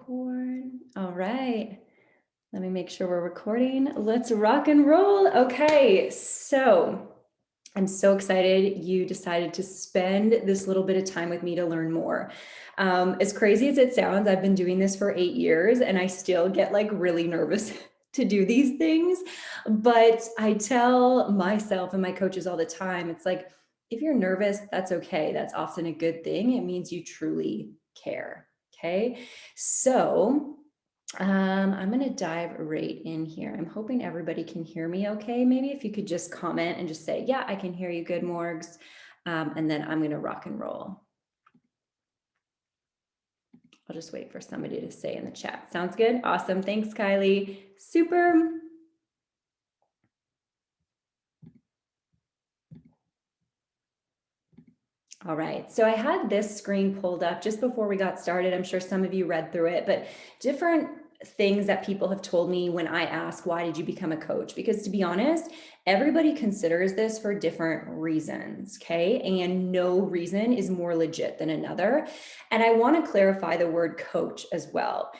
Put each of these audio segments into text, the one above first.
record. All right. Let me make sure we're recording. Let's rock and roll. Okay, so I'm so excited you decided to spend this little bit of time with me to learn more. As crazy as it sounds, I've been doing this for 8 years and I still get like really nervous to do these things. But I tell myself and my coaches all the time, it's like, if you're nervous, that's okay. That's often a good thing. It means you truly care. Okay. So I'm going to dive right in here. I'm hoping everybody can hear me okay. Maybe if you could just comment and just say, yeah, I can hear you good, Morgs. And then I'm going to rock and roll. I'll just wait for somebody to say in the chat. Sounds good? Awesome. Thanks, Kylie. Super. All right, so I had this screen pulled up just before we got started. I'm sure some of you read through it, but different things that people have told me when I ask, why did you become a coach? Because to be honest, everybody considers this for different reasons, okay? And no reason is more legit than another. And I want to clarify the word coach as well.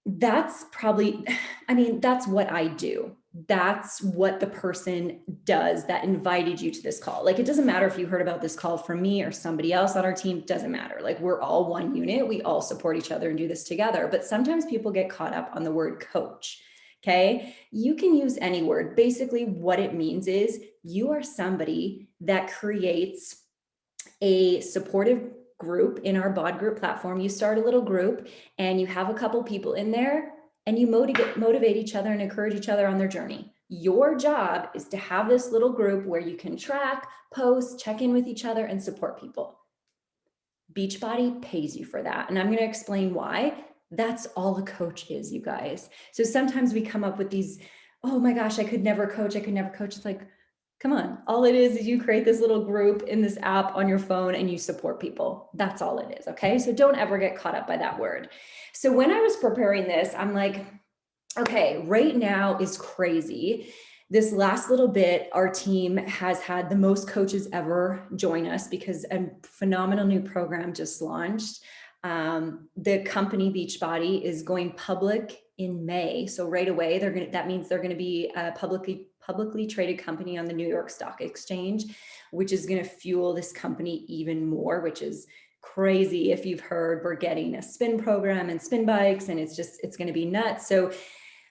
That's probably, that's what I do. That's what the person does that invited you to this call. Like, it doesn't matter if you heard about this call from me or somebody else on our team, doesn't matter. Like, we're all one unit. We all support each other and do this together. But sometimes people get caught up on the word coach. Okay. You can use any word. Basically, what it means is you are somebody that creates a supportive group in our BOD group platform. You start a little group and you have a couple people in there and you motivate each other and encourage each other on their journey. Your job is to have this little group where you can track, post, check in with each other and support people. Beachbody pays you for that. And I'm going to explain why. That's all a coach is, you guys. So sometimes we come up with these, oh my gosh, I could never coach. It's like, come on. All it is you create this little group in this app on your phone and you support people. That's all it is. Okay. So don't ever get caught up by that word. So when I was preparing this, I'm like, okay, right now is crazy. This last little bit, our team has had the most coaches ever join us because a phenomenal new program just launched. The company Beachbody is going public in May. So right away, that means they're going to be a publicly traded company on the New York Stock Exchange, which is going to fuel this company even more, which is crazy. If you've heard, we're getting a spin program and spin bikes, and it's going to be nuts. So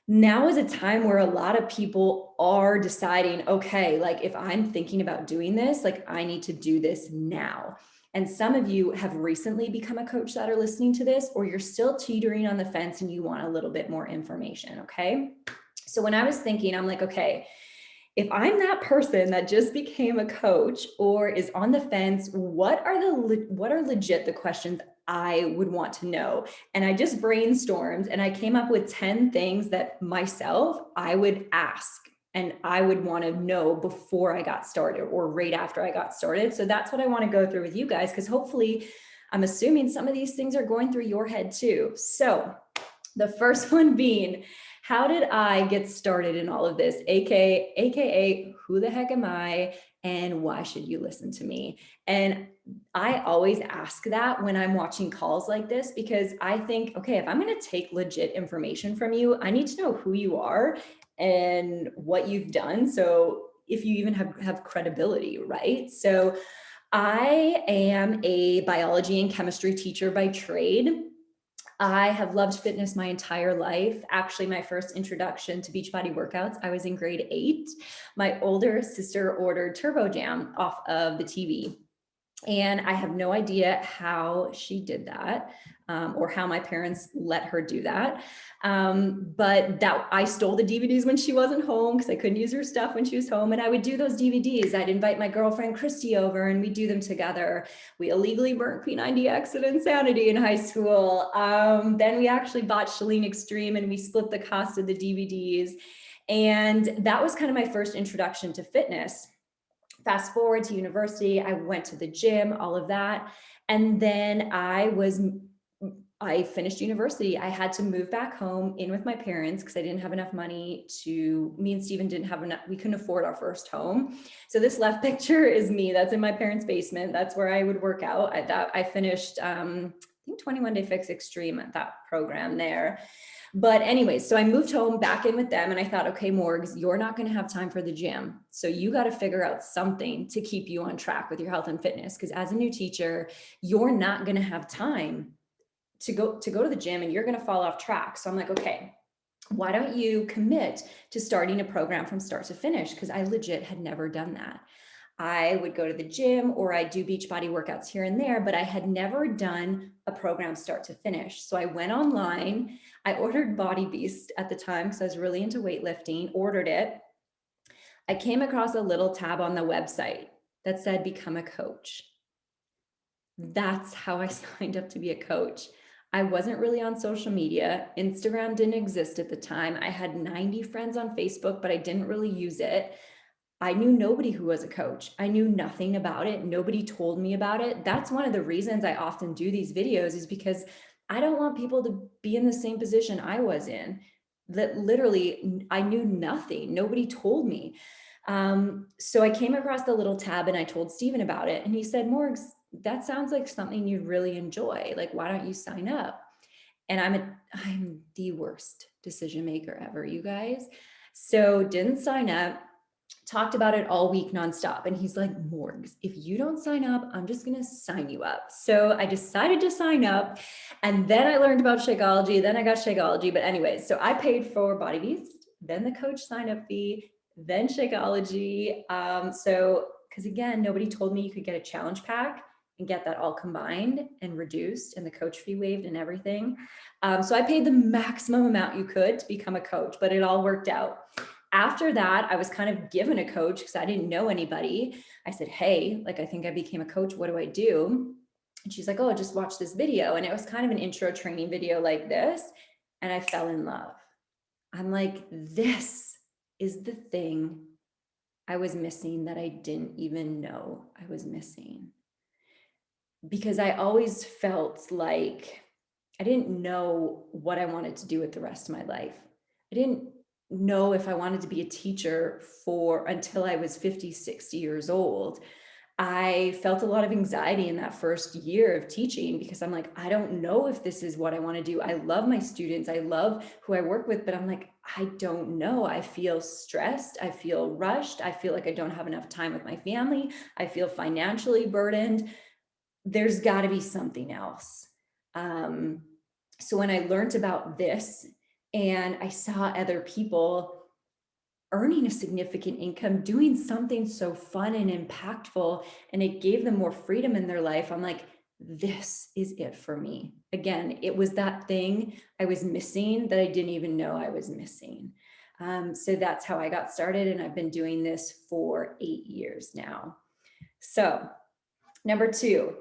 now is a time where a lot of people are deciding, okay, like if I'm thinking about doing this, like I need to do this now. And some of you have recently become a coach that are listening to this, or you're still teetering on the fence and you want a little bit more information, okay? So when I was thinking, I'm like, okay, if I'm that person that just became a coach or is on the fence, what are legit the questions I would want to know? And I just brainstormed and I came up with 10 things that myself I would ask and I would want to know before I got started or right after I got started. So that's what I want to go through with you guys, because hopefully I'm assuming some of these things are going through your head too. So the first one being, how did I get started in all of this? AKA, who the heck am I? And why should you listen to me? And I always ask that when I'm watching calls like this, because I think, okay, if I'm going to take legit information from you, I need to know who you are and what you've done. So if you even have credibility, right? So I am a biology and chemistry teacher by trade. I have loved fitness my entire life. Actually, my first introduction to Beachbody workouts, I was in grade 8. My older sister ordered Turbo Jam off of the TV. And I have no idea how she did that, or how my parents let her do that. But that I stole the DVDs when she wasn't home because I couldn't use her stuff when she was home. And I would do those DVDs. I'd invite my girlfriend Christy over and we'd do them together. We illegally burnt P90X and Insanity in high school. Then we actually bought Chalene Extreme and we split the cost of the DVDs. And that was kind of my first introduction to fitness. Fast forward to university, I went to the gym, all of that. And then I finished university. I had to move back home in with my parents because I didn't have enough money me and Steven didn't have enough, we couldn't afford our first home. So this left picture is me, that's in my parents' basement. That's where I would work out. I finished think 21 Day Fix Extreme at that program there. But anyways, so I moved home back in with them and I thought, okay, Morgs, you're not going to have time for the gym. So you got to figure out something to keep you on track with your health and fitness. Because as a new teacher, you're not going to have time to go to the gym and you're going to fall off track. So I'm like, okay, why don't you commit to starting a program from start to finish? Because I legit had never done that. I would go to the gym or I do Beachbody workouts here and there, but I had never done a program start to finish. So I went online, I ordered Body Beast at the time because I was really into weightlifting, ordered it. I came across a little tab on the website that said, become a coach. That's how I signed up to be a coach. I wasn't really on social media. Instagram didn't exist at the time. I had 90 friends on Facebook, but I didn't really use it. I knew nobody who was a coach. I knew nothing about it. Nobody told me about it. That's one of the reasons I often do these videos, is because I don't want people to be in the same position I was in. That literally, I knew nothing. Nobody told me. So I came across the little tab and I told Steven about it. And he said, Morgs, that sounds like something you'd really enjoy. Like, why don't you sign up? And I'm the worst decision maker ever, you guys. So didn't sign up. Talked about it all week nonstop. And he's like, Morgs, if you don't sign up, I'm just going to sign you up. So I decided to sign up. And then I learned about Shakeology. Then I got Shakeology. But anyways, so I paid for Body Beast, then the coach sign up fee, then Shakeology. Because again, nobody told me you could get a challenge pack and get that all combined and reduced and the coach fee waived and everything. So I paid the maximum amount you could to become a coach, but it all worked out. After that, I was kind of given a coach because I didn't know anybody. I said, hey, like, I think I became a coach. What do I do? And she's like, oh, just watch this video. And it was kind of an intro training video like this. And I fell in love. I'm like, this is the thing I was missing that I didn't even know I was missing. Because I always felt like I didn't know what I wanted to do with the rest of my life. I didn't know if I wanted to be a teacher until I was 50, 60 years old. I felt a lot of anxiety in that first year of teaching because I'm like, I don't know if this is what I want to do. I love my students. I love who I work with, but I'm like, I don't know. I feel stressed. I feel rushed. I feel like I don't have enough time with my family. I feel financially burdened. There's got to be something else. So when I learned about this and I saw other people earning a significant income, doing something so fun and impactful, and it gave them more freedom in their life, I'm like, this is it for me. Again, it was that thing I was missing that I didn't even know I was missing. So that's how I got started. And I've been doing this for 8 years now. So number 2,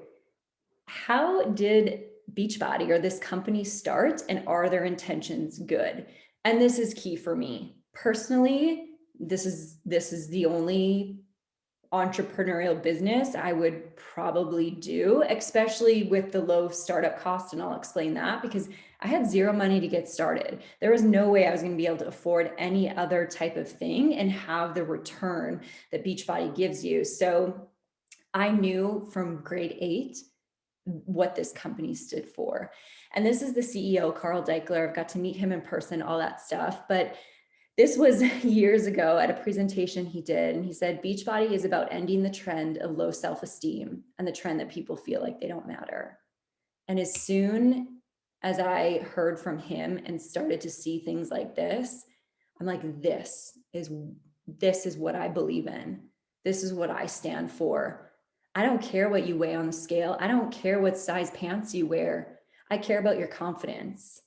how did Beachbody or this company start, and are their intentions good? And this is key for me. Personally, this is the only entrepreneurial business I would probably do, especially with the low startup cost. And I'll explain that because I had zero money to get started. There was no way I was going to be able to afford any other type of thing and have the return that Beachbody gives you. So I knew from grade 8 what this company stood for. And this is the CEO, Carl Deichler. I've got to meet him in person, all that stuff. But this was years ago at a presentation he did. And he said, Beachbody is about ending the trend of low self-esteem and the trend that people feel like they don't matter. And as soon as I heard from him and started to see things like this, I'm like, this is what I believe in. This is what I stand for. I don't care what you weigh on the scale. I don't care what size pants you wear. I care about your confidence.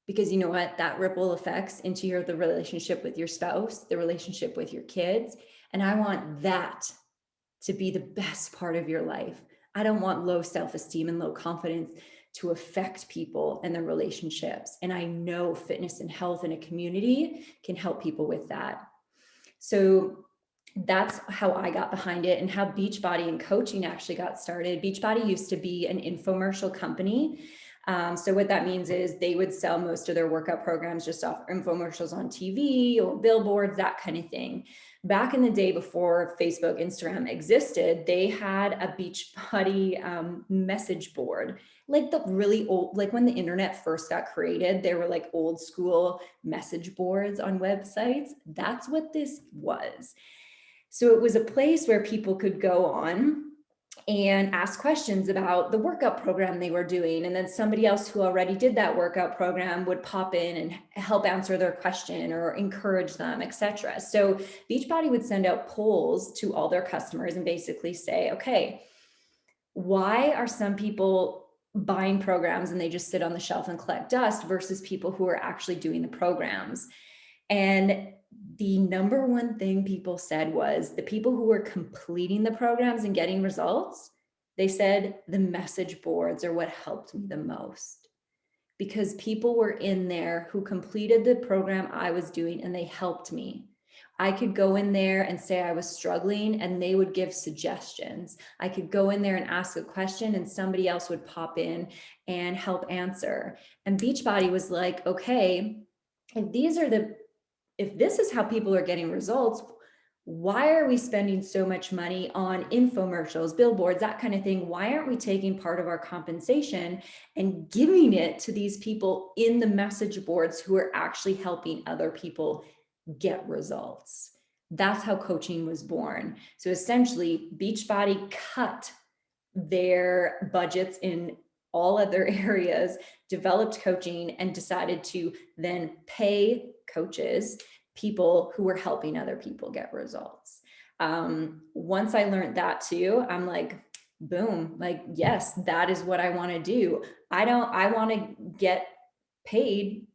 Because you know what? That ripple effects into the relationship with your spouse, the relationship with your kids. And I want that to be the best part of your life. I don't want low self-esteem and low confidence to affect people and their relationships. And I know fitness and health in a community can help people with that. So that's how I got behind it and how Beachbody and coaching actually got started. Beachbody used to be an infomercial company. So what that means is they would sell most of their workout programs just off infomercials on TV or billboards, that kind of thing. Back in the day before Facebook, Instagram existed, they had a Beachbody message board, like the really old, like when the internet first got created, there were like old school message boards on websites. That's what this was. So it was a place where people could go on and ask questions about the workout program they were doing. And then somebody else who already did that workout program would pop in and help answer their question or encourage them, etc. So Beachbody would send out polls to all their customers and basically say, okay, why are some people buying programs and they just sit on the shelf and collect dust versus people who are actually doing the programs? And the number one thing people said was the people who were completing the programs and getting results, they said the message boards are what helped me the most, because people were in there who completed the program I was doing and they helped me. I could go in there and say I was struggling and they would give suggestions. I could go in there and ask a question and somebody else would pop in and help answer. And Beachbody was like, okay, if this is how people are getting results, why are we spending so much money on infomercials, billboards, that kind of thing? Why aren't we taking part of our compensation and giving it to these people in the message boards who are actually helping other people get results? That's how coaching was born. So essentially, Beachbody cut their budgets in all other areas, developed coaching, and decided to then pay coaches, people who were helping other people get results. Once I learned that too, I'm like, boom, like, yes, that is what I want to do. I want to get paid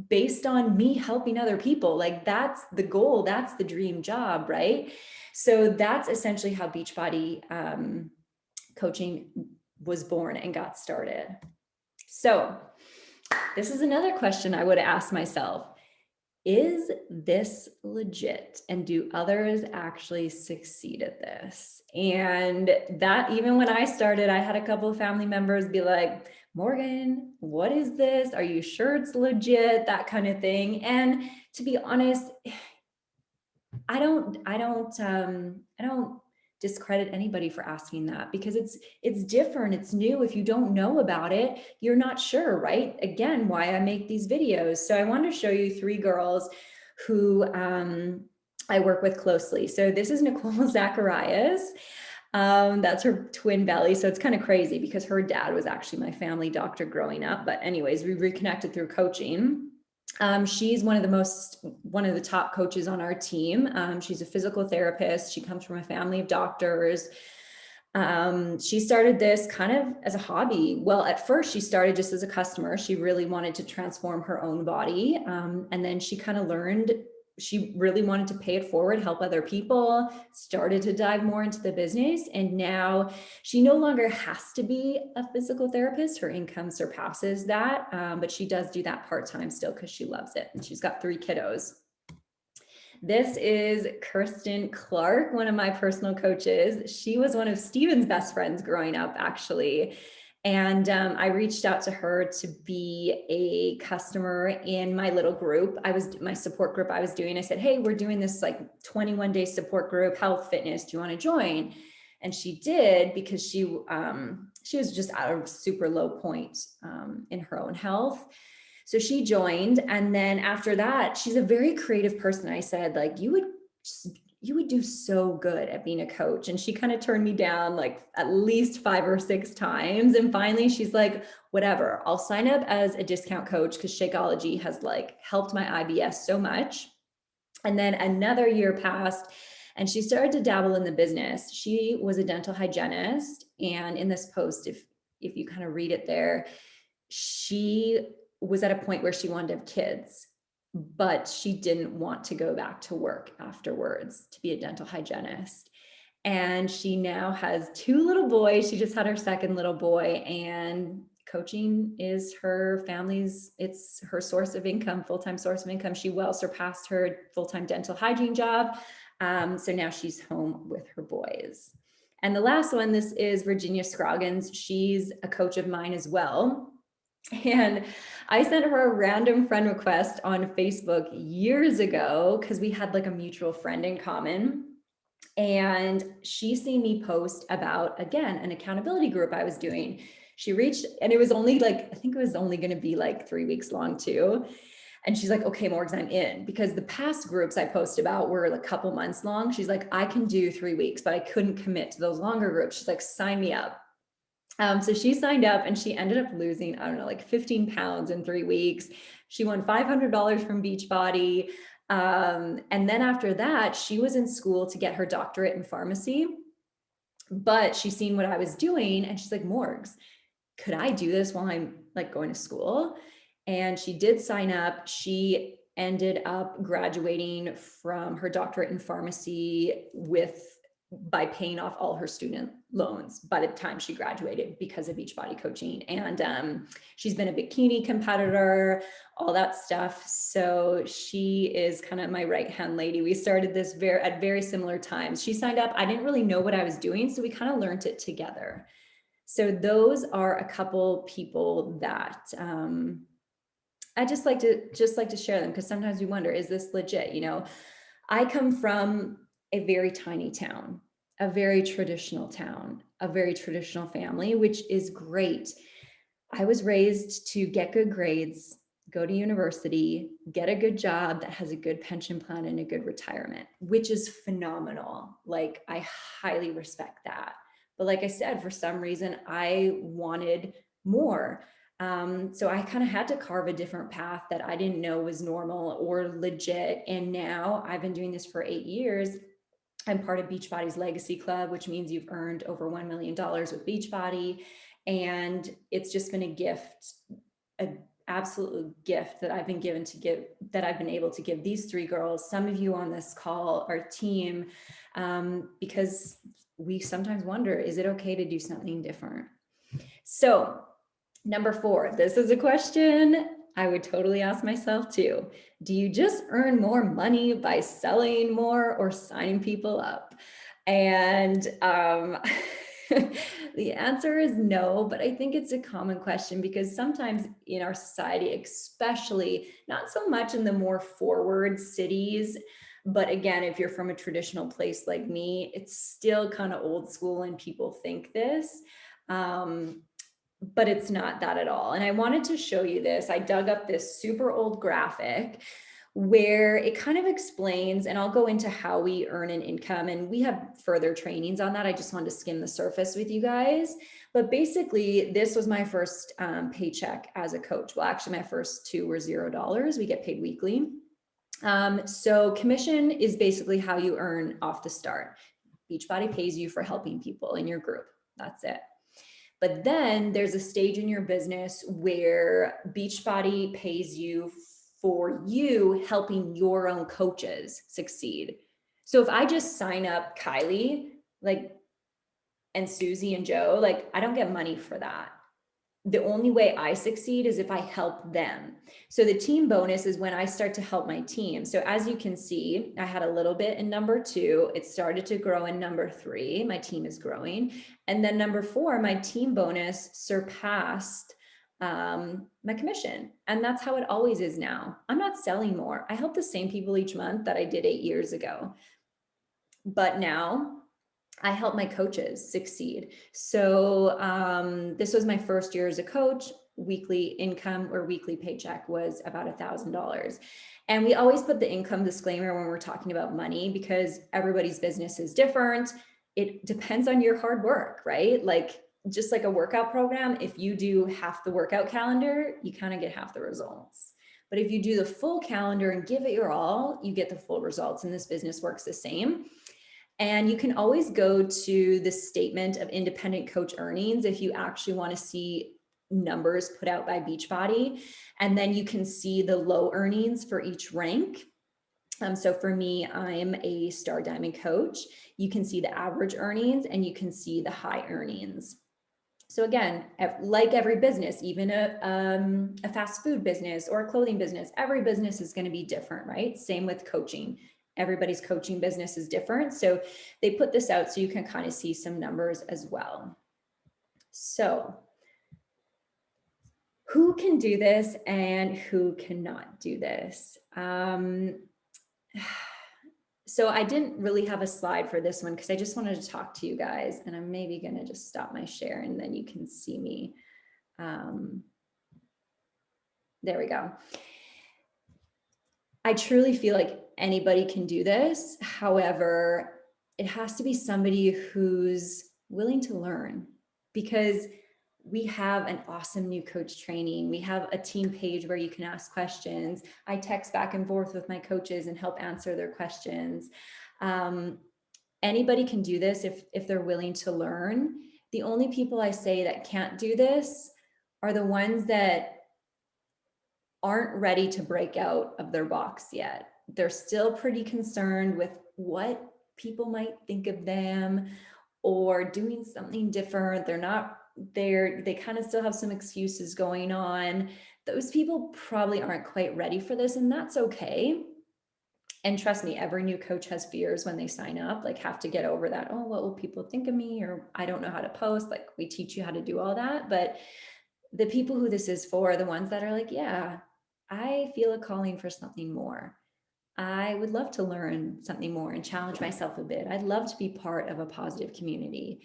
based on me helping other people. Like, that's the goal. That's the dream job, right? So that's essentially how Beachbody coaching was born and got started. So this is another question I would ask myself. Is this legit? And do others actually succeed at this? And that, even when I started, I had a couple of family members be like, Morgan, what is this? Are you sure it's legit? That kind of thing. And to be honest, I don't discredit anybody for asking that, because it's different, it's new. If you don't know about it, you're not sure, right? Again, why I make these videos. So I want to show you 3 girls who I work with closely. So this is Nicole Zacharias. That's her twin belly. So it's kind of crazy because her dad was actually my family doctor growing up. But anyways, we reconnected through coaching. She's one of the top coaches on our team. She's a physical therapist. She comes from a family of doctors. She started this kind of as a hobby. Well, at first she started just as a customer. She really wanted to transform her own body. And then she kind of learned she really wanted to pay it forward, help other people, started to dive more into the business. And now she no longer has to be a physical therapist. Her income surpasses that. But she does do that part-time still because she loves it. And she's got 3 kiddos. This is Kirsten Clark, one of my personal coaches. She was one of Steven's best friends growing up, actually. And I reached out to her to be a customer in my little group. My support group I was doing. I said, hey, we're doing this like 21-day support group, health, fitness. Do you want to join? And she did, because she was just at a super low point in her own health. So she joined. And then after that, she's a very creative person. I said, like, you would do so good at being a coach. And she kind of turned me down like at least 5 or 6 times. And finally she's like, whatever, I'll sign up as a discount coach, because Shakeology has like helped my IBS so much. And then another year passed and she started to dabble in the business. She was a dental hygienist. And in this post, if you kind of read it there, she was at a point where she wanted to have kids, but she didn't want to go back to work afterwards to be a dental hygienist. And she now has 2 little boys. She just had her 2nd little boy, and coaching is it's her source of income, full-time source of income. She well surpassed her full-time dental hygiene job. So now she's home with her boys. And the last one, this is Virginia Scroggins. She's a coach of mine as well. And I sent her a random friend request on Facebook years ago because we had like a mutual friend in common. And she seen me post about, again, an accountability group I was doing. She reached, and it was only like, I think it was only going to be like 3 weeks long too. And she's like, okay, Morgs, I'm in, because the past groups I post about were a couple months long. She's like, I can do 3 weeks, but I couldn't commit to those longer groups. She's like, sign me up. So she signed up and she ended up losing, I don't know, like 15 pounds in 3 weeks. She won $500 from Beachbody. And then after that, she was in school to get her doctorate in pharmacy, but she's seen what I was doing and she's like, Morgs, could I do this while I'm like going to school? And she did sign up. She ended up graduating from her doctorate in pharmacy by paying off all her student loans by the time she graduated because of Beachbody coaching. And she's been a bikini competitor, all that stuff. So she is kind of my right-hand lady. We started this at very similar times. She signed up. I didn't really know what I was doing, so we kind of learned it together. So those are a couple people that I just like to share them, because sometimes we wonder, is this legit? I come from a very tiny town, a very traditional town, a very traditional family, which is great. I was raised to get good grades, go to university, get a good job that has a good pension plan and a good retirement, which is phenomenal. Like, I highly respect that. But like I said, for some reason, I wanted more. So I kind of had to carve a different path that I didn't know was normal or legit. And now I've been doing this for 8 years. I'm part of Beachbody's Legacy Club, which means you've earned over $1 million with Beachbody. And it's just been a gift, an absolute gift that I've been able to give these 3 girls, some of you on this call, our team, because we sometimes wonder, is it okay to do something different? So number 4, this is a question I would totally ask myself too. Do you just earn more money by selling more or signing people up? And the answer is no, but I think it's a common question because sometimes in our society, especially not so much in the more forward cities, but again, if you're from a traditional place like me, it's still kind of old school and people think this. But it's not that at all. And I wanted to show you this. I dug up this super old graphic where it kind of explains, and I'll go into how we earn an income, and we have further trainings on that. I just wanted to skim the surface with you guys. But basically, this was my first paycheck as a coach. Well, actually, my first 2 were $0. We get paid weekly. So commission is basically how you earn off the start. Beachbody pays you for helping people in your group. That's it. But then there's a stage in your business where Beachbody pays you for you helping your own coaches succeed. So if I just sign up Kylie, and Susie and Joe, I don't get money for that. The only way I succeed is if I help them. So the team bonus is when I start to help my team. So as you can see, I had a little bit in number 2. It started to grow in number 3. My team is growing. And then number 4, my team bonus surpassed my commission. And that's how it always is now. I'm not selling more. I help the same people each month that I did 8 years ago. But now I help my coaches succeed. So this was my first year as a coach. Weekly income or weekly paycheck was about $1,000. And we always put the income disclaimer when we're talking about money because everybody's business is different. It depends on your hard work, right? Just like a workout program, if you do half the workout calendar, you kind of get half the results. But if you do the full calendar and give it your all, you get the full results. And this business works the same. And you can always go to the statement of independent coach earnings if you actually want to see numbers put out by Beachbody. And then you can see the low earnings for each rank. So for me, I'm a star diamond coach. You can see the average earnings and you can see the high earnings. So again, like every business, even a fast food business or a clothing business, every business is going to be different, right? Same with coaching. Everybody's coaching business is different. So they put this out so you can kind of see some numbers as well. So Who can do this and who cannot do this? So I didn't really have a slide for this one because I just wanted to talk to you guys, and I'm maybe going to just stop my share and then you can see me. There we go. I truly feel like anybody can do this. However, it has to be somebody who's willing to learn, because we have an awesome new coach training. We have a team page where you can ask questions. I text back and forth with my coaches and help answer their questions. Anybody can do this if they're willing to learn. The only people I say that can't do this are the ones that aren't ready to break out of their box yet. They're still pretty concerned with what people might think of them or doing something different. They kind of still have some excuses going on. Those people probably aren't quite ready for this, and that's okay. And trust me, every new coach has fears when they sign up, like have to get over that. Oh, what will people think of me? Or I don't know how to post. Like, we teach you how to do all that. But the people who this is for are the ones that are like, yeah, I feel a calling for something more. I would love to learn something more and challenge myself a bit. I'd love to be part of a positive community.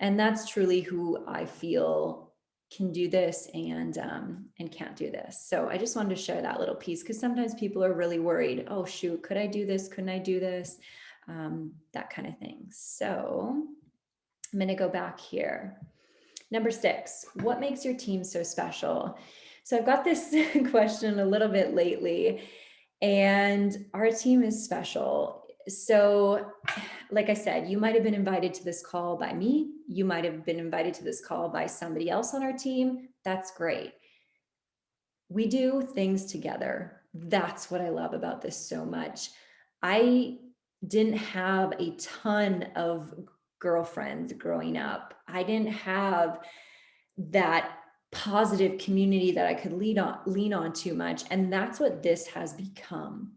And that's truly who I feel can do this and can't do this. So I just wanted to share that little piece, because sometimes people are really worried. Oh, shoot, could I do this? Couldn't I do this? That kind of thing. So I'm going to go back here. Number 6, what makes your team so special? So I've got this question a little bit lately, and our team is special. So like I said, you might have been invited to this call by me. You might have been invited to this call by somebody else on our team. That's great. We do things together. That's what I love about this so much. I didn't have a ton of girlfriends growing up. I didn't have that positive community that I could lean on too much. And that's what this has become.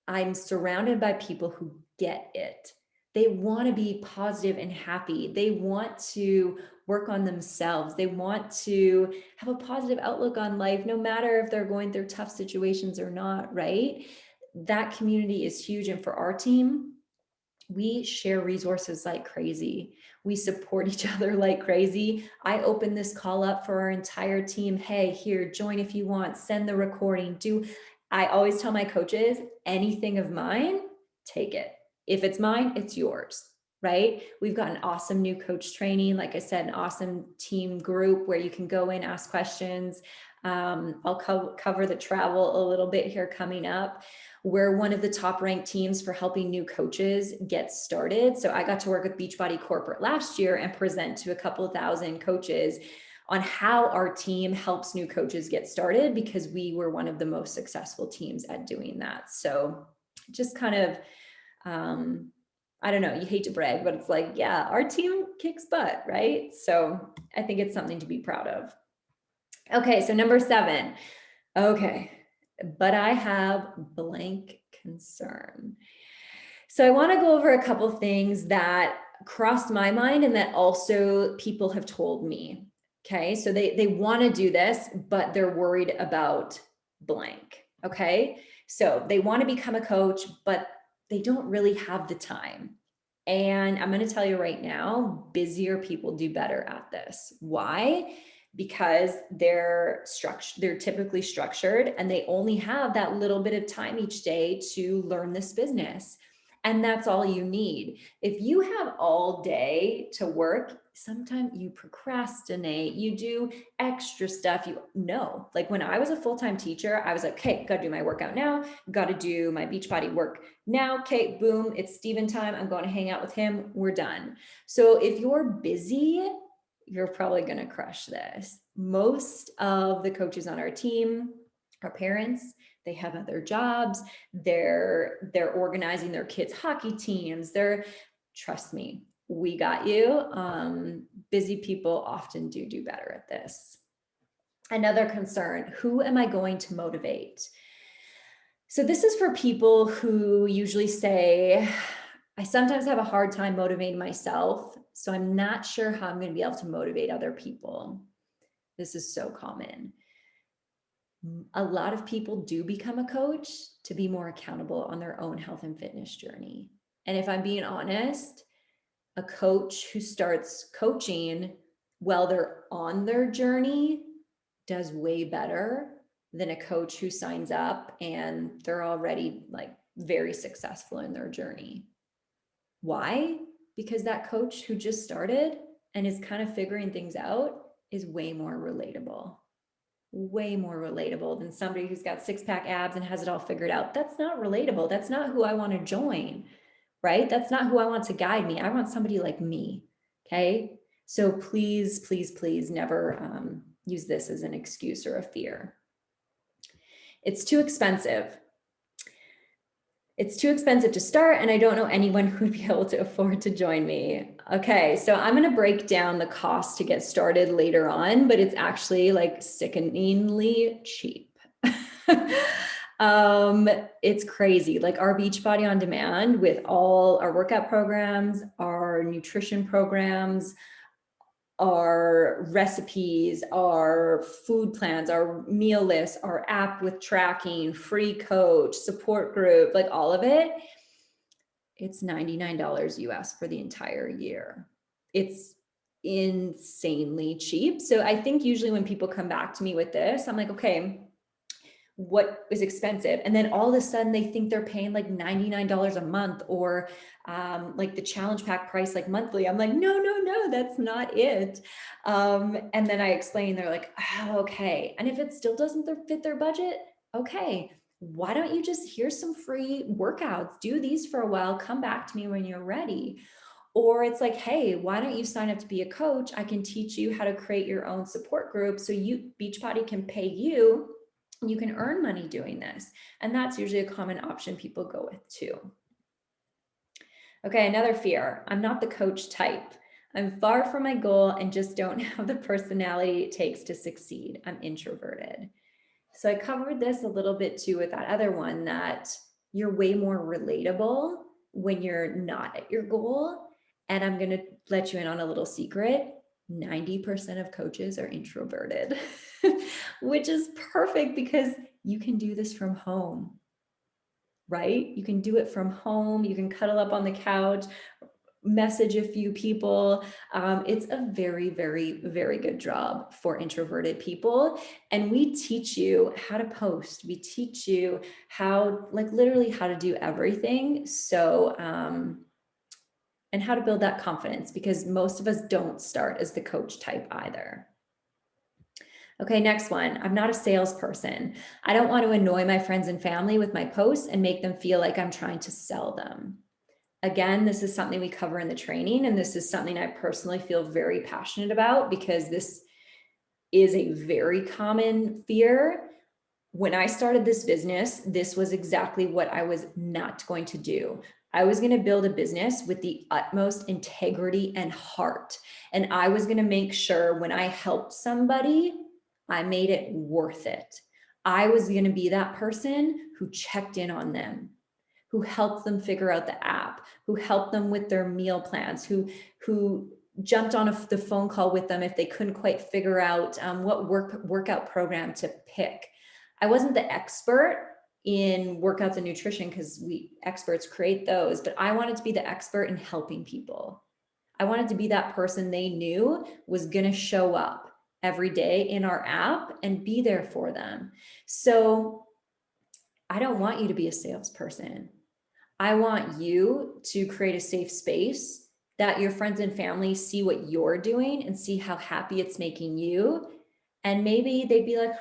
I'm surrounded by people who get it. They want to be positive and happy. They want to work on themselves. They want to have a positive outlook on life, no matter if they're going through tough situations or not, right? That community is huge. And for our team, we share resources like crazy. We support each other like crazy. I open this call up for our entire team. Hey, here, join if you want, send the recording. I always tell my coaches, anything of mine, take it. If it's mine, it's yours, right? We've got an awesome new coach training. Like I said, an awesome team group where you can go in, ask questions. I'll cover the travel a little bit here coming up. We're one of the top ranked teams for helping new coaches get started. So I got to work with Beachbody Corporate last year and present to a couple thousand coaches on how our team helps new coaches get started, because we were one of the most successful teams at doing that. So just kind of, I don't know, you hate to brag, but it's like, yeah, our team kicks butt, right? So I think it's something to be proud of. Okay, so number 7. Okay, but I have blank concern. So I want to go over a couple things that crossed my mind and that also people have told me. Okay, so they want to do this, but they're worried about blank. Okay, so they want to become a coach, but they don't really have the time. And I'm going to tell you right now, busier people do better at this. Why? Because they're typically structured, and they only have that little bit of time each day to learn this business. And that's all you need. If you have all day to work, sometimes you procrastinate, you do extra stuff. Like when I was a full-time teacher, I was like, okay, got to do my workout now, got to do my Beachbody work now. Okay, boom, it's Steven time. I'm going to hang out with him. We're done. So if you're busy, you're probably going to crush this. Most of the coaches on our team are parents. They have other jobs. They're organizing their kids' hockey teams. Trust me, we got you. Busy people often do better at this. Another concern, who am I going to motivate? So this is for people who usually say, I sometimes have a hard time motivating myself, so I'm not sure how I'm going to be able to motivate other people. This is so common. A lot of people do become a coach to be more accountable on their own health and fitness journey. And if I'm being honest, a coach who starts coaching while they're on their journey does way better than a coach who signs up and they're already like very successful in their journey. Why? Because that coach who just started and is kind of figuring things out is way more relatable than somebody who's got six-pack abs and has it all figured out. That's not relatable. That's not who I want to join, right? That's not who I want to guide me. I want somebody like me. Okay. So please, please, please never use this as an excuse or a fear. It's too expensive. It's too expensive to start, and I don't know anyone who would be able to afford to join me. Okay, so I'm going to break down the cost to get started later on, but it's actually like sickeningly cheap. It's crazy. Like our Beachbody on Demand with all our workout programs, our nutrition programs, our recipes, our food plans, our meal lists, our app with tracking, free coach, support group, like all of it, it's $99 US for the entire year. It's insanely cheap. So I think usually when people come back to me with this, I'm like, okay, what is expensive? And then all of a sudden they think they're paying like $99 a month or like the challenge pack price, like monthly. I'm like, no, that's not it. And then I explain, they're like, oh, okay. And if it still doesn't fit their budget, okay, why don't you just, here's some free workouts, do these for a while, come back to me when you're ready. Or it's like, hey, why don't you sign up to be a coach? I can teach you how to create your own support group so Beachbody can pay you. You can earn money doing this. And that's usually a common option people go with too. Okay, another fear. I'm not the coach type. I'm far from my goal and just don't have the personality it takes to succeed. I'm introverted. So I covered this a little bit too with that other one, that you're way more relatable when you're not at your goal. And I'm going to let you in on a little secret. 90% of coaches are introverted, which is perfect because you can do this from home, right? You can do it from home. You can cuddle up on the couch, message a few people. It's a very, very, very good job for introverted people. And we teach you how to post. We teach you how, like literally how to do everything. So, and how to build that confidence, because most of us don't start as the coach type either. Okay, next one. I'm not a salesperson. I don't want to annoy my friends and family with my posts and make them feel like I'm trying to sell them. Again, this is something we cover in the training, and this is something I personally feel very passionate about because this is a very common fear. When I started this business, this was exactly what I was not going to do. I was going to build a business with the utmost integrity and heart. And I was going to make sure when I helped somebody, I made it worth it. I was going to be that person who checked in on them, who helped them figure out the app, who helped them with their meal plans, who jumped on the phone call with them if they couldn't quite figure out what workout program to pick. I wasn't the expert in workouts and nutrition because we experts create those, but I wanted to be the expert in helping people. I wanted to be that person they knew was going to show up every day in our app and be there for them. So I don't want you to be a salesperson. I want you to create a safe space that your friends and family see what you're doing and see how happy it's making you. And maybe they'd be like,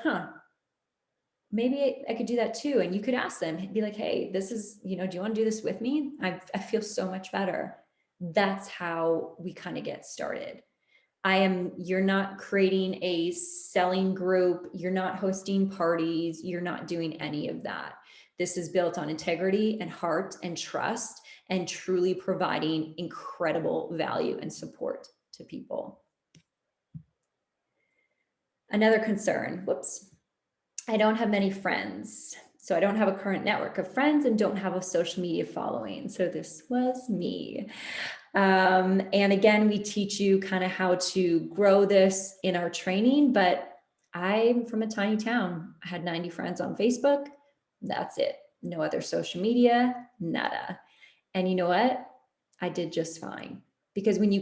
maybe I could do that too. And you could ask them, be like, hey, this is, do you want to do this with me? I feel so much better. That's how we kind of get started. You're not creating a selling group. You're not hosting parties. You're not doing any of that. This is built on integrity and heart and trust and truly providing incredible value and support to people. Another concern, I don't have many friends. So I don't have a current network of friends and don't have a social media following. So this was me. And again, we teach you kind of how to grow this in our training, but I'm from a tiny town. I had 90 friends on Facebook. That's it. No other social media, nada. And you know what? I did just fine. Because when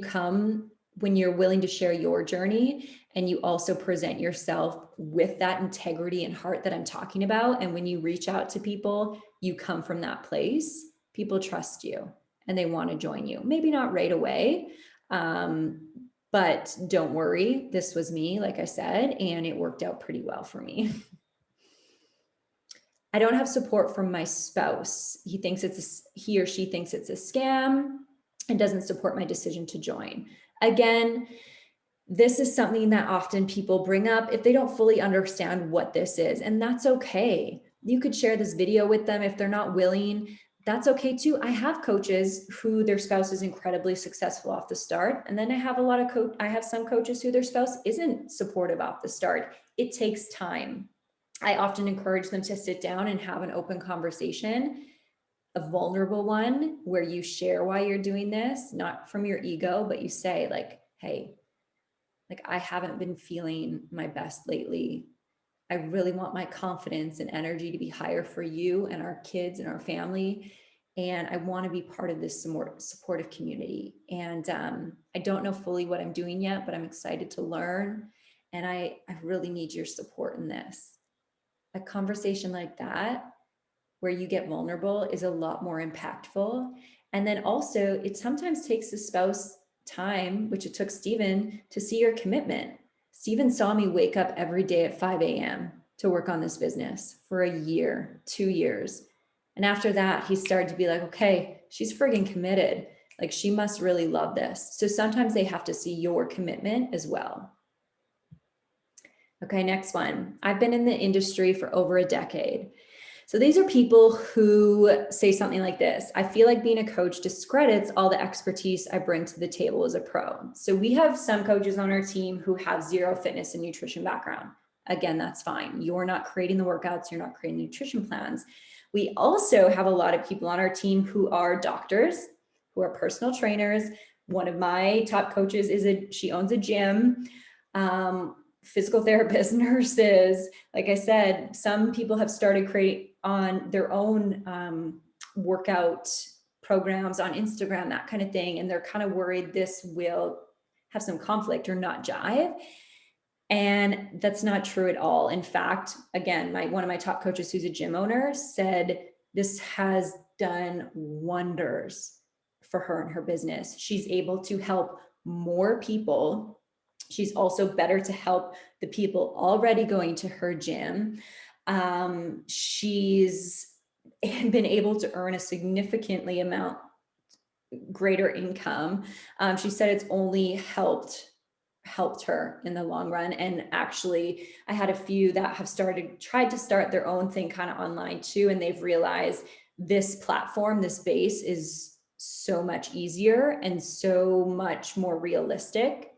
you're willing to share your journey and you also present yourself with that integrity and heart that I'm talking about, and when you reach out to people, you come from that place, people trust you and they want to join you. Maybe not right away, but don't worry. This was me, like I said, and it worked out pretty well for me. I don't have support from my spouse. He or she thinks it's a scam and doesn't support my decision to join. Again, this is something that often people bring up if they don't fully understand what this is, and that's okay. You could share this video with them if they're not willing. That's okay too. I have coaches who their spouse is incredibly successful off the start, and then I have some coaches who their spouse isn't supportive off the start. It takes time. I often encourage them to sit down and have an open conversation, a vulnerable one where you share why you're doing this, not from your ego, but you say like, hey, like I haven't been feeling my best lately. I really want my confidence and energy to be higher for you and our kids and our family. And I want to be part of this supportive community. And I don't know fully what I'm doing yet, but I'm excited to learn. And I really need your support in this. A conversation like that, where you get vulnerable, is a lot more impactful. And then also, it sometimes takes the spouse time, which it took Stephen, to see your commitment. Stephen saw me wake up every day at 5 a.m. to work on this business for a year, 2 years. And after that, he started to be like, okay, she's friggin' committed. Like she must really love this. So sometimes they have to see your commitment as well. Okay, next one. I've been in the industry for over a decade. So these are people who say something like this: I feel like being a coach discredits all the expertise I bring to the table as a pro. So we have some coaches on our team who have zero fitness and nutrition background. Again, that's fine. You're not creating the workouts, you're not creating nutrition plans. We also have a lot of people on our team who are doctors, who are personal trainers. One of my top coaches she owns a gym. Physical therapists, nurses. Like I said, some people have started creating on their own workout programs on Instagram, that kind of thing. And they're kind of worried this will have some conflict or not jive. And that's not true at all. In fact, again, one of my top coaches who's a gym owner said this has done wonders for her and her business. She's able to help more people. She's also better to help the people already going to her gym. She's been able to earn a significantly amount greater income. She said it's only helped her in the long run. And actually, I had a few that have tried to start their own thing kind of online too. And they've realized this platform, this base is so much easier and so much more realistic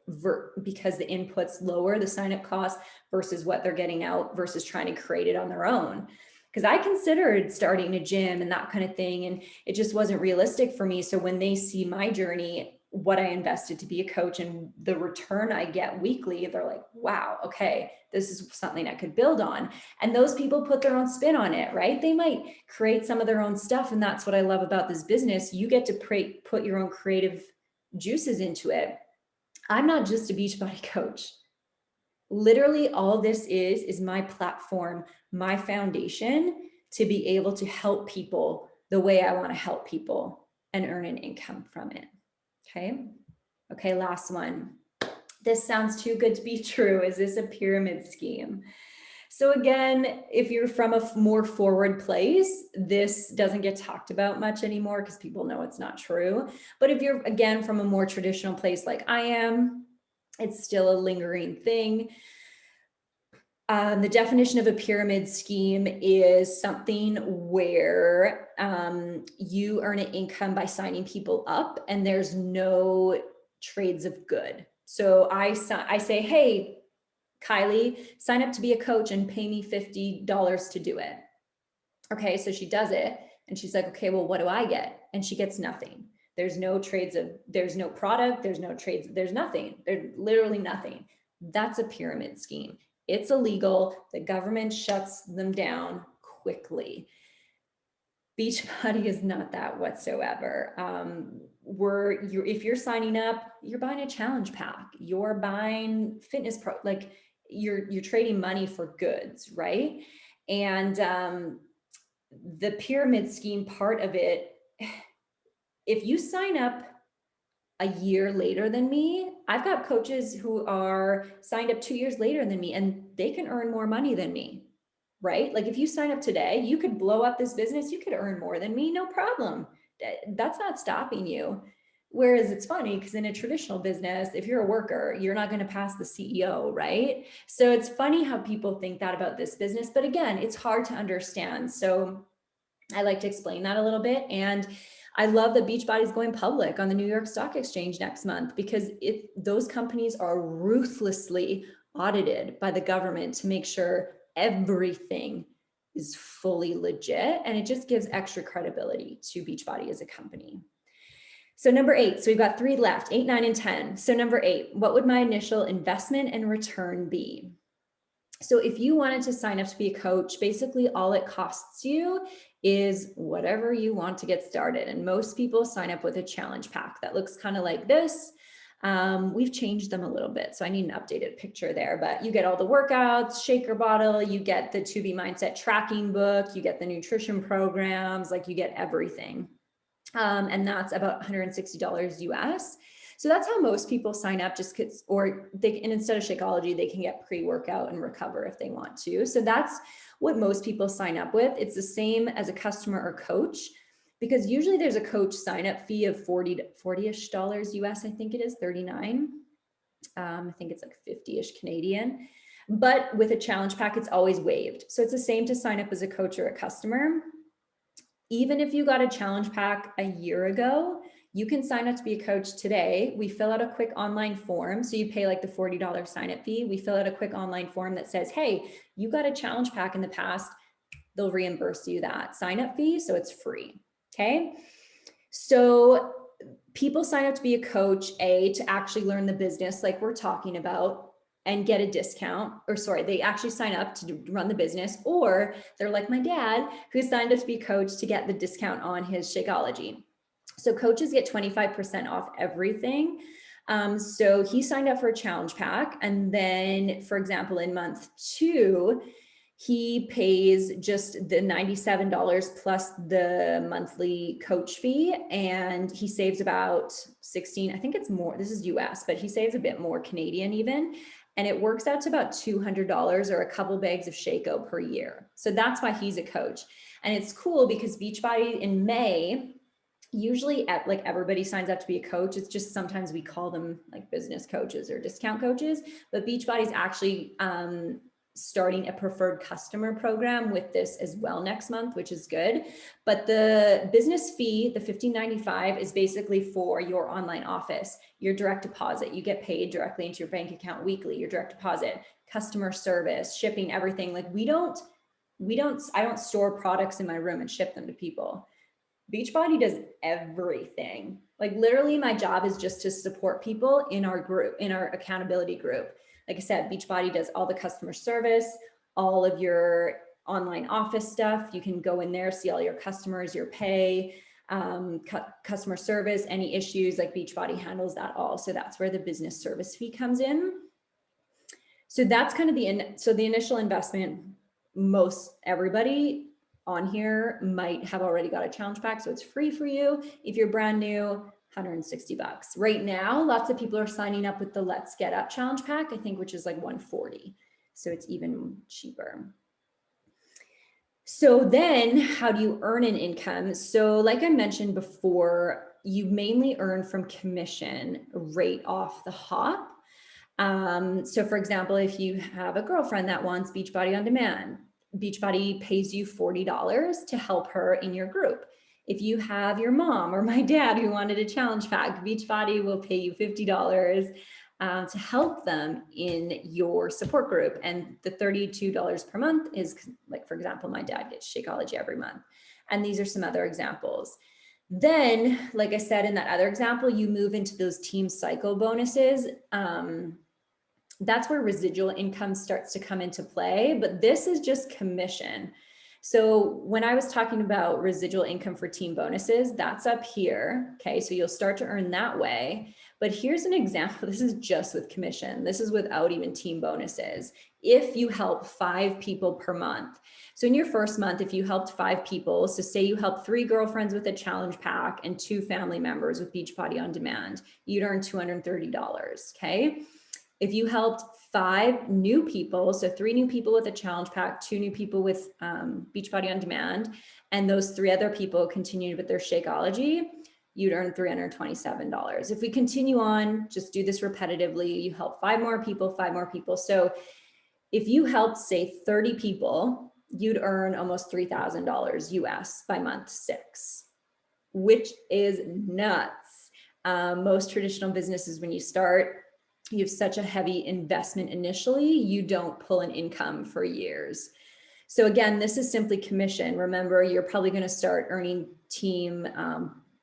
because the input's lower, the sign-up cost versus what they're getting out versus trying to create it on their own. Because I considered starting a gym and that kind of thing, and it just wasn't realistic for me. So when they see my journey, what I invested to be a coach and the return I get weekly, they're like, wow, okay, this is something I could build on. And those people put their own spin on it, right? They might create some of their own stuff. And that's what I love about this business. You get to put your own creative juices into it. I'm not just a Beachbody coach. Literally all this is my platform, my foundation to be able to help people the way I want to help people and earn an income from it. Okay, last one. This sounds too good to be true. Is this a pyramid scheme? So again, if you're from a more forward place, this doesn't get talked about much anymore because people know it's not true. But if you're, again, from a more traditional place like I am, it's still a lingering thing. The definition of a pyramid scheme is something where you earn an income by signing people up and there's no trades of good. So I say, hey, Kylie, sign up to be a coach and pay me $50 to do it. Okay, so she does it and she's like, okay, well, what do I get? And she gets nothing. There's no product, there's no trades, there's nothing. There's literally nothing. That's a pyramid scheme. It's illegal. The government shuts them down quickly. Beachbody is not that whatsoever. If you're signing up, you're buying a challenge pack. You're buying like you're trading money for goods, right? And the pyramid scheme part of it, if you sign up a year later than me, I've got coaches who are signed up 2 years later than me, and they can earn more money than me, right? Like if you sign up today, you could blow up this business, you could earn more than me, no problem. That's not stopping you. Whereas it's funny because in a traditional business, if you're a worker, you're not going to pass the CEO, right? So it's funny how people think that about this business. But again, it's hard to understand. So I like to explain that a little bit. And I love that Beachbody is going public on the New York Stock Exchange next month, because those companies are ruthlessly audited by the government to make sure everything is fully legit. And it just gives extra credibility to Beachbody as a company. So number 8, so we've got 3 left, 8, 9, and 10. So number 8, what would my initial investment and return be? So if you wanted to sign up to be a coach, basically all it costs you is whatever you want to get started. And most people sign up with a challenge pack that looks kind of like this. We've changed them a little bit, so I need an updated picture there, but you get all the workouts, shaker bottle, you get the To Be Mindset tracking book, you get the nutrition programs, like you get everything. And that's about $160 US. So that's how most people sign up, just because, and instead of Shakeology, they can get pre-workout and recover if they want to. So that's what most people sign up with. It's the same as a customer or coach, because usually there's a coach sign up fee of $40-ish US. I think it is 39. I think it's like 50-ish Canadian, but with a challenge pack, it's always waived. So it's the same to sign up as a coach or a customer. Even if you got a challenge pack a year ago, you can sign up to be a coach today. We fill out a quick online form. So you pay like the $40 sign up fee. We fill out a quick online form that says, hey, you got a challenge pack in the past. They'll reimburse you that sign up fee. So it's free. Okay. So people sign up to be a coach, to actually learn the business like we're talking about and get a discount, they actually sign up to run the business, or they're like my dad who signed up to be a coach to get the discount on his Shakeology. So coaches get 25% off everything. So he signed up for a challenge pack. And then, for example, in month 2, he pays just the $97 plus the monthly coach fee, and he saves about 16, I think it's more, this is US, but he saves a bit more Canadian even. And it works out to about $200 or a couple bags of Shako per year. So that's why he's a coach. And it's cool because Beachbody in May, usually like everybody signs up to be a coach. It's just sometimes we call them like business coaches or discount coaches, but Beachbody is actually starting a preferred customer program with this as well next month, which is good. But the business fee, the $15.95, is basically for your online office, your direct deposit. You get paid directly into your bank account weekly, your direct deposit, customer service, shipping, everything. Like I don't store products in my room and ship them to people. Beachbody does everything. Like literally my job is just to support people in our group, in our accountability group. Like I said, Beachbody does all the customer service, all of your online office stuff. You can go in there, see all your customers, your pay, customer service, any issues, like Beachbody handles that all. So that's where the business service fee comes in. So that's kind of the initial investment. Most everybody on here might have already got a challenge pack, so it's free for you. If you're brand new, $160. Right now, lots of people are signing up with the Let's Get Up challenge pack, I think, which is like $140. So it's even cheaper. So then how do you earn an income? So like I mentioned before, you mainly earn from commission right off the hop. So for example, if you have a girlfriend that wants Beachbody on demand, Beachbody pays you $40 to help her in your group. If you have your mom or my dad who wanted a challenge pack, Beachbody will pay you $50 to help them in your support group. And the $32 per month is, like, for example, my dad gets Shakeology every month. And these are some other examples. Then, like I said, in that other example, you move into those team cycle bonuses. that's where residual income starts to come into play, but this is just commission. So when I was talking about residual income for team bonuses, that's up here. Okay, so you'll start to earn that way. But here's an example. This is just with commission. This is without even team bonuses. If you help 5 people per month. So in your first month, if you helped 5 people, so say you helped 3 girlfriends with a challenge pack and 2 family members with Beachbody on Demand, you'd earn $230, okay? If you helped 5 new people, so 3 new people with a challenge pack, 2 new people with Beachbody on Demand, and those 3 other people continued with their Shakeology, you'd earn $327. If we continue on, just do this repetitively, you help 5 more people, 5 more people. So if you helped, say, 30 people, you'd earn almost $3,000 US by month 6, which is nuts. Most traditional businesses, when you start, you have such a heavy investment initially, you don't pull an income for years. So again, this is simply commission. Remember, you're probably going to start earning team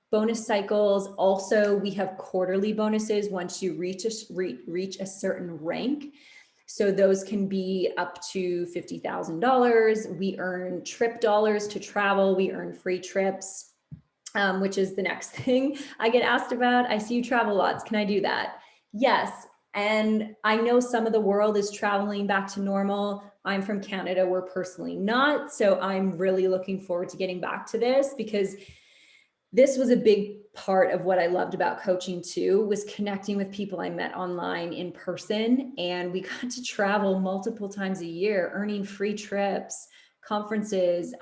bonus cycles. Also, we have quarterly bonuses once you reach a certain rank. So those can be up to $50,000. We earn trip dollars to travel. We earn free trips, which is the next thing I get asked about. I see you travel lots. Can I do that? Yes. And I know some of the world is traveling back to normal. I'm from Canada. We're personally not. So I'm really looking forward to getting back to this, because this was a big part of what I loved about coaching too, was connecting with people I met online in person. And we got to travel multiple times a year, earning free trips, conferences.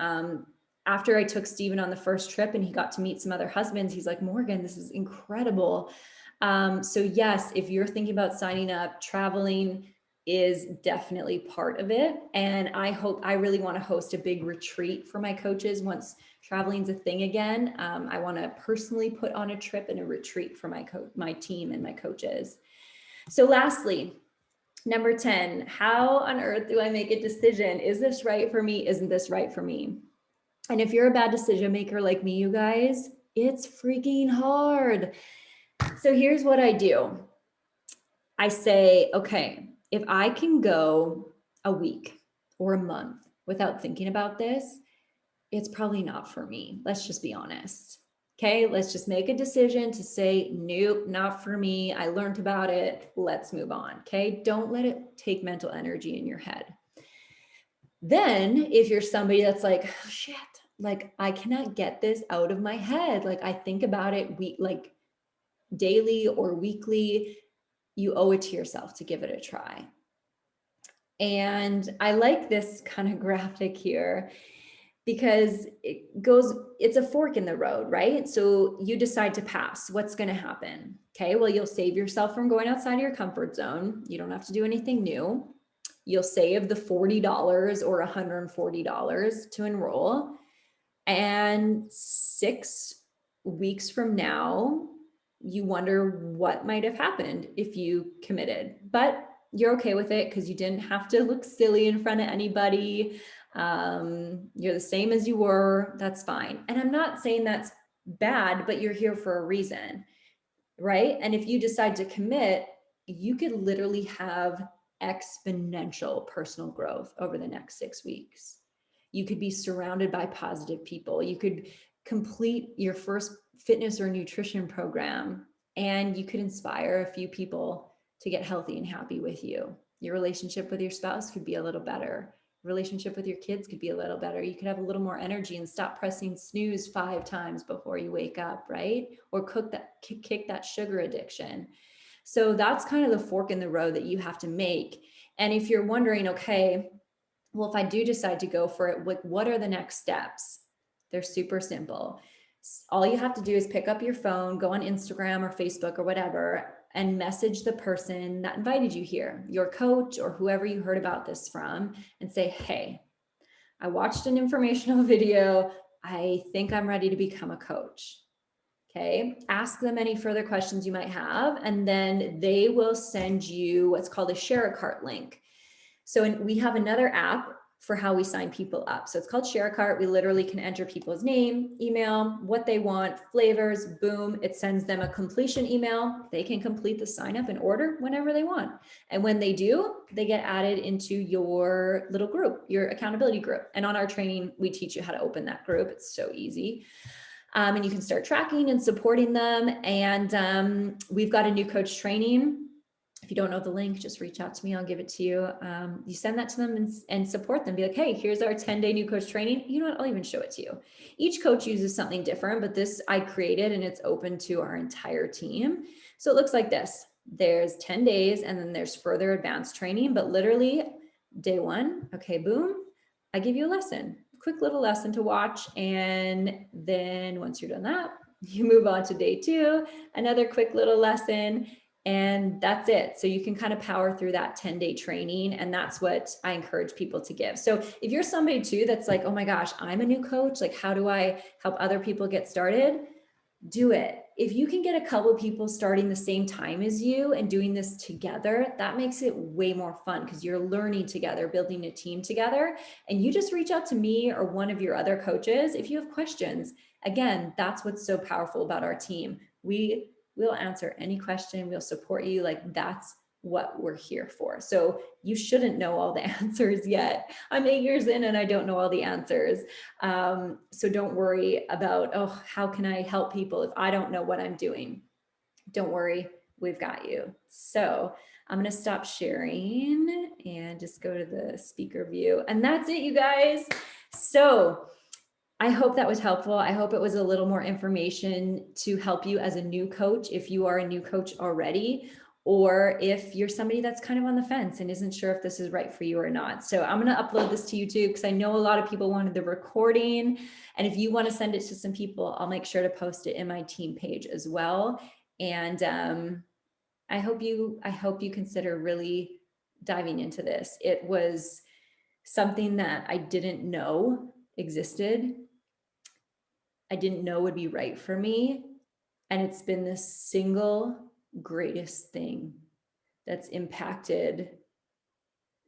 After I took Steven on the first trip and he got to meet some other husbands, he's like, Morgan, this is incredible. So yes, if you're thinking about signing up, traveling is definitely part of it. And I really want to host a big retreat for my coaches once traveling's a thing again. I want to personally put on a trip and a retreat for my team and my coaches. So lastly, number 10, how on earth do I make a decision? Is this right for me? Isn't this right for me? And if you're a bad decision maker like me, you guys, it's freaking hard. So here's what I do. I say, okay, if I can go a week or a month without thinking about this, it's probably not for me. Let's just be honest. Okay, let's just make a decision to say, nope, not for me. I learned about it. Let's move on. Okay, don't let it take mental energy in your head. Then if you're somebody that's like, oh, shit, like I cannot get this out of my head. Like I think about it like daily or weekly, you owe it to yourself to give it a try. And I like this kind of graphic here because it's a fork in the road, right? So you decide to pass. What's going to happen? Okay, well, you'll save yourself from going outside of your comfort zone. You don't have to do anything new. You'll save the $40 or $140 to enroll. And 6 weeks from now, you wonder what might have happened if you committed, but you're okay with it because you didn't have to look silly in front of anybody. You're the same as you were. That's fine. And I'm not saying that's bad, but you're here for a reason, right? And if you decide to commit, you could literally have exponential personal growth over the next 6 weeks. You could be surrounded by positive people. You could complete your first fitness or nutrition program, and you could inspire a few people to get healthy and happy with you. Your relationship with your spouse could be a little better. Relationship with your kids could be a little better. You could have a little more energy and stop pressing snooze 5 times before you wake up, right? Or kick that sugar addiction. So that's kind of the fork in the road that you have to make. And if you're wondering, okay, well, if I do decide to go for it, like, what are the next steps? They're super simple. All you have to do is pick up your phone, go on Instagram or Facebook or whatever, and message the person that invited you here, your coach or whoever you heard about this from, and say, hey, I watched an informational video. I think I'm ready to become a coach. Okay. Ask them any further questions you might have, and then they will send you what's called a share a cart link. So we have another app for how we sign people up. So it's called Share a Cart. We literally can enter people's name, email, what they want, flavors, boom. It sends them a completion email. They can complete the sign up and order whenever they want. And when they do, they get added into your little group, your accountability group. And on our training, we teach you how to open that group. It's so easy. And you can start tracking and supporting them. And we've got a new coach training. If you don't know the link, just reach out to me. I'll give it to you. You send that to them and support them. Be like, hey, here's our 10-day new coach training. You know what? I'll even show it to you. Each coach uses something different, but this I created and it's open to our entire team. So it looks like this. There's 10 days and then there's further advanced training, but literally day one, okay, boom, I give you a lesson, quick little lesson to watch. And then once you're done that, you move on to day two, another quick little lesson. And that's it. So you can kind of power through that 10-day training. And that's what I encourage people to give. So if you're somebody too, that's like, oh my gosh, I'm a new coach. Like, how do I help other people get started? Do it. If you can get a couple of people starting the same time as you and doing this together, that makes it way more fun because you're learning together, building a team together. And you just reach out to me or one of your other coaches if you have questions. Again, that's what's so powerful about our team. We'll answer any question. We'll support you. Like, that's what we're here for. So you shouldn't know all the answers yet. I'm 8 years in and I don't know all the answers. So don't worry about, oh, how can I help people if I don't know what I'm doing? Don't worry, we've got you. So I'm going to stop sharing and just go to the speaker view. And that's it, you guys. So I hope that was helpful. I hope it was a little more information to help you as a new coach, if you are a new coach already, or if you're somebody that's kind of on the fence and isn't sure if this is right for you or not. So I'm going to upload this to YouTube because I know a lot of people wanted the recording. And if you want to send it to some people, I'll make sure to post it in my team page as well. And I hope you consider really diving into this. It was something that I didn't know existed. I didn't know would be right for me. And it's been the single greatest thing that's impacted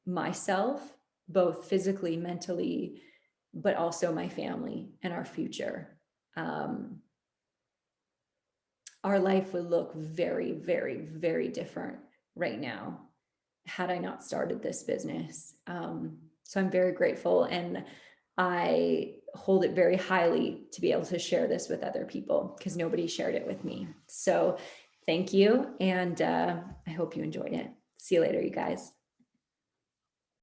myself, both physically, mentally, but also my family and our future. Our life would look very, very, very different right now had I not started this business. So I'm very grateful, and I hold it very highly to be able to share this with other people because nobody shared it with me. So thank you. And I hope you enjoyed it. See you later, you guys.